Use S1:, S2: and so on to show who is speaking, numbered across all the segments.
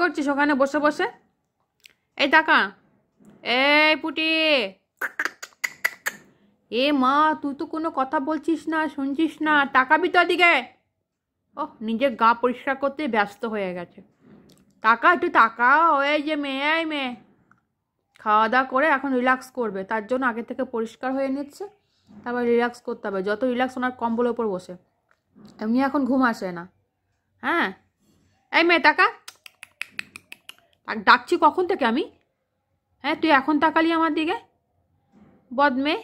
S1: করছিস ওখানে বসে বসে? এই টাকা, এই পুটি, এ মা তুই তো কোনো কথা বলছিস না, শুনছিস না, তাকাবি তো দিকে। ও নিজের গা পরিষ্কার করতে ব্যস্ত হয়ে গেছে। টাকা, একটু টাকা। ওই যে মেয়ে, এই মেয়ে খাওয়া দাওয়া করে এখন রিল্যাক্স করবে, তার জন্য আগে থেকে পরিষ্কার হয়ে নিচ্ছে, তারপর রিল্যাক্স করতে হবে। যত রিল্যাক্স ওনার কম্বলের ওপর বসে, এমনি এখন ঘুম আসে না। হ্যাঁ, এই মেয়ে টাকা, ডাকছি কখন থেকে আমি। হ্যাঁ, তুই এখন তাকালি আমার দিকে? বদমে,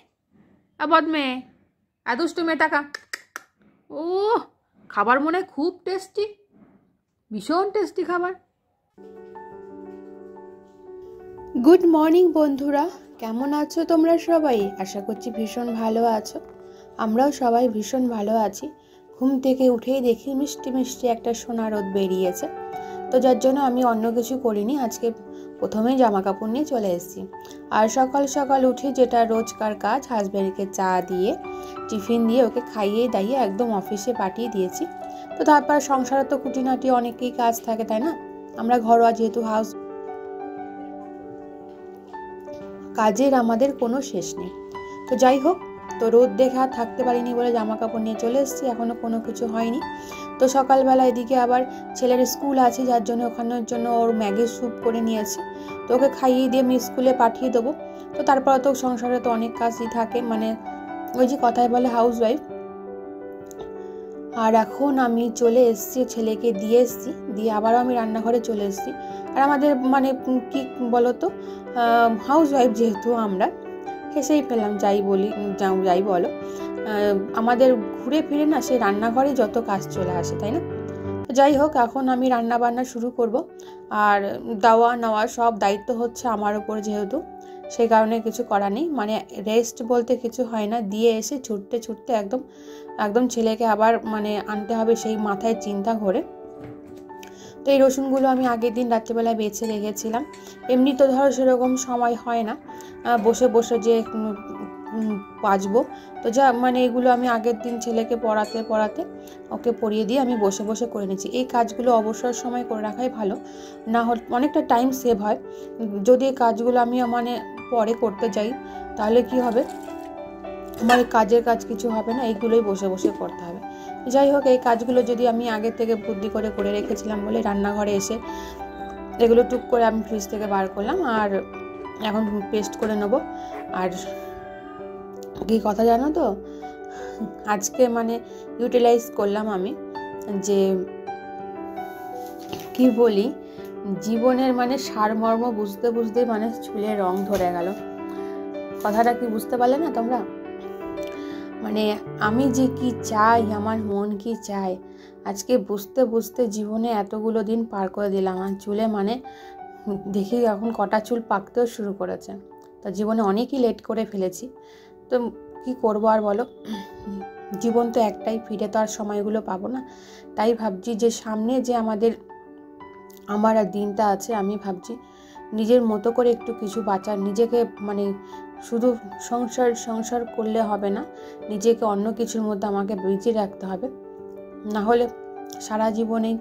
S1: বদমে, দুষ্টু মেয়ে টাকা। ও খাবার মনে হয় খুব টেস্টি, ভীষণ টেস্টি খাবার।
S2: গুড মর্নিং বন্ধুরা, কেমন আছো তোমরা সবাই? আশা করছি ভীষণ ভালো আছো। আমরাও সবাই ভীষণ ভালো আছি। ঘুম থেকে উঠেই দেখি মিষ্টি মিষ্টি একটা সোনা রোদ বেরিয়েছে, তো যার জন্য আমি অন্য কিছু করিনি, আজকে প্রথমেই জামা কাপড় নিয়ে চলে এসেছি। আর সকাল সকাল উঠে যেটা রোজকার কাজ, হাজব্যান্ডকে চা দিয়ে টিফিন দিয়ে ওকে খাইয়ে দাইয়ে একদম অফিসে পাঠিয়ে দিয়েছি। তো তারপর সংসারে তো খুঁটিনাটি অনেকেই কাজ থাকে, তাই না? আমরা ঘরোয়া যেহেতু হাউস, কাজের আমাদের কোনো শেষ নেই। তো যাই হোক, তো রোদ দেখে আর থাকতে পারিনি বলে জামা কাপড় নিয়ে চলে এসেছি, এখনও কোনো কিছু হয়নি। তো সকালবেলা এদিকে আবার ছেলের স্কুল আছে, যার জন্য ওখানের জন্য ওর ম্যাগির স্যুপ করে নিয়েছি। তো ওকে খাইয়ে দিয়ে আমি স্কুলে পাঠিয়ে দেবো। তো তারপর তো সংসারে তো অনেক কাজই থাকে, মানে ওই যে কথায় বলে হাউস ওয়াইফ। আর এখন আমি চলে এসেছি, ছেলেকে দিয়ে এসেছি, দিয়ে আবারও আমি রান্নাঘরে চলে এসেছি। আর আমাদের মানে কি বলতো, হাউস ওয়াইফ যেহেতু আমরা, হেসেই ফেললাম, যাই বলো, আমাদের ঘুরে ফিরে না সেই রান্নাঘরে যত কাজ চলে আসে, তাই না? যাই হোক, এখন আমি রান্না বান্না শুরু করব। আর দেওয়া নেওয়া সব দায়িত্ব হচ্ছে আমার উপর, যেহেতু সেই কারণে কিছু করা নেই, মানে রেস্ট বলতে কিছু হয় না। দিয়ে এসে ছুটতে ছুটতে একদম একদম ছেলেকে আবার মানে আনতে হবে, সেই মাথায় চিন্তা করে। তো এই রসুনগুলো আমি আগের দিন রাত্রিবেলায় বেছে রেখেছিলাম। এমনি তো ধরো সেরকম সময় হয় না বসে বসে যে বাজবো। তো যা মানে এগুলো আমি আগের দিন ছেলেকে পড়াতে ওকে পড়িয়ে দিয়ে আমি বসে বসে করে নিচ্ছি। এই কাজগুলো অবসর সময় করে রাখাই ভালো, না হলে অনেকটা টাইম সেভ হয়। যদি এই কাজগুলো আমি মানে পরে করতে যাই, তাহলে কি হবে, আমার কাজের কাজ কিছু হবে না, এইগুলোই বসে বসে করতে হবে। যাই হোক, এই কাজগুলো যদি আমি আগে থেকে বুদ্ধি করে রেখেছিলাম বলে রান্নাঘরে এসে এগুলো টুক করে আমি ফ্রিজ থেকে বার করলাম, আর এখন পেস্ট করে নেব। আর কি কথা জানো তো, আজকে মানে ইউটিলাইজ করলাম আমি, যে কি বলি, জীবনের মানে সারমর্ম বুঝতে বুঝতে মানে চুলে রং ধরে গেল। কথাটা কি বুঝতে পারলে না তোমরা? মানে আমি যে কি চাই, আমার মন কি চায়, আজকে বুঝতে বুঝতে জীবনে এতগুলো দিন পার করে দিলাম। আর চুলে মানে দেখি এখন কটা চুল পাকতেও শুরু করেছে। তা জীবনে অনেকই লেট করে ফেলেছি, তো কি করব আর বলো, জীবন তো একটাই, ফিরে তো আর সময়গুলো পাবো না। তাই ভাবছি যে সামনে যে আমার আর দিনটা আছে, আমি ভাবছি নিজের মতো করে একটু কিছু বাঁচার, নিজেকে মানে শুধু সংসার করলে হবে না, নিজেকে অন্য কিছুর মধ্যে আমাকে বেঁচে রাখতে হবে। না হলে সারা জীবনেই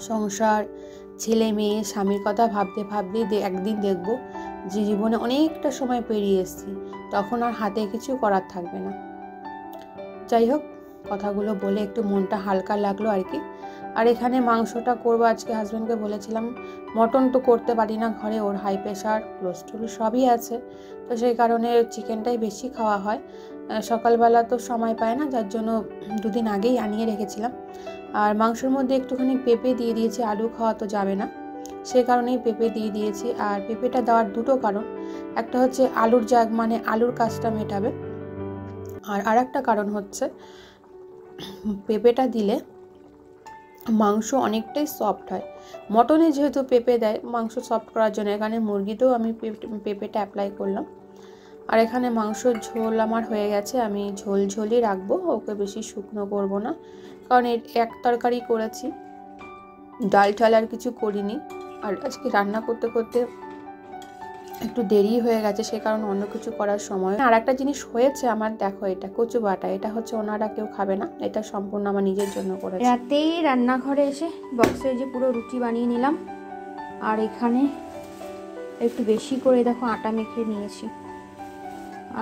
S2: সংসার, ছেলে মেয়ে, স্বামীর কথা ভাবতে ভাবতেই একদিন দেখব যে জীবনে অনেকটা সময় পেরিয়ে এসেছি, তখন আর হাতে কিছু করার থাকবে না। যাই হোক, কথাগুলো বলে একটু মনটা হালকা লাগলো আর কি। আর এখানে মাংসটা করবো আজকে, হাজব্যান্ডকে বলেছিলাম, মটন তো করতে পারি না ঘরে, ওর হাই প্রেশার, কোলেস্ট্রল সবই আছে, তো সেই কারণে চিকেনটাই বেশি খাওয়া হয়। সকালবেলা তো সময় পায় না, যার জন্য দুদিন আগেই আনিয়ে রেখেছিলাম। আর মাংসের মধ্যে একটুখানি পেঁপে দিয়ে দিয়েছি, আলু খাওয়া তো যাবে না, সেই কারণেই পেঁপে দিয়ে দিয়েছি। আর পেঁপেটা দেওয়ার দুটো কারণ, একটা হচ্ছে আলুর কাজটা মেটাবে, আর একটা কারণ হচ্ছে পেঁপেটা দিলে মাংস অনেকটাই সফট হয়। মটনে যেহেতু পেঁপে দেয় মাংস সফট করার জন্য, এখানে মুরগিতেও আমি পেঁপেটা অ্যাপ্লাই করলাম। আর এখানে মাংসর ঝোল আমার হয়ে গেছে, আমি ঝোলই রাখবো, ওকে বেশি শুকনো করব না, কারণ এক তরকারি করেছি, ডাল ঠাল আর কিছু করিনি। আর আজকে রান্না করতে করতে একটু দেরি হয়ে গেছে, সে কারণে অন্য কিছু করার সময়। আর একটা জিনিস হয়েছে আমার, দেখো এটা কচু বাটা, এটা হচ্ছে ওনারা কেউ খাবে না, এটা সম্পূর্ণ আমার নিজের জন্য করেছি। রাতেই রান্নাঘরে এসে বক্সে যে পুরো রুটি বানিয়ে নিলাম, আর এখানে একটু বেশি করে দেখো আটা মেখে নিয়েছি।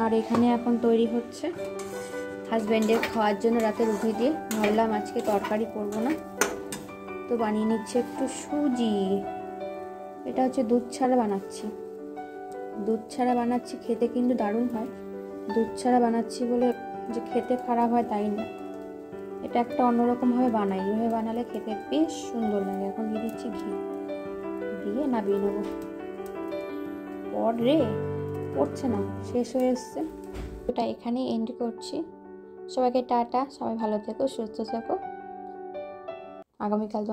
S2: আর এখানে এখন তৈরি হচ্ছে হাজব্যান্ডের খাওয়ার জন্য রাতে রুটি দিয়ে। ভাবলাম আজকে তরকারি করবো না, তো বানিয়ে নিচ্ছে একটু সুজি। এটা হচ্ছে দুধ ছাড়া বানাচ্ছি, দুধ ছাড়া বানাচ্ছি, খেতে কিন্তু দারুণ হয়। দুধ ছাড়া বানাচ্ছি বলে যে খেতে খারাপ হয় তাই না, এটা একটা অন্যরকমভাবে বানাই, এইভাবে বানালে খেতে বেশ সুন্দর লাগে। এখন দিয়ে দিচ্ছি ঘি, দিয়ে নামিয়ে নেবো। পরে পড়ছে না, শেষ হয়ে এসছে। ওটা এখানেই এন্ড করছি। সবাইকে টাটা, সবাই ভালো থেকো, সুস্থ থেকো। আগামীকাল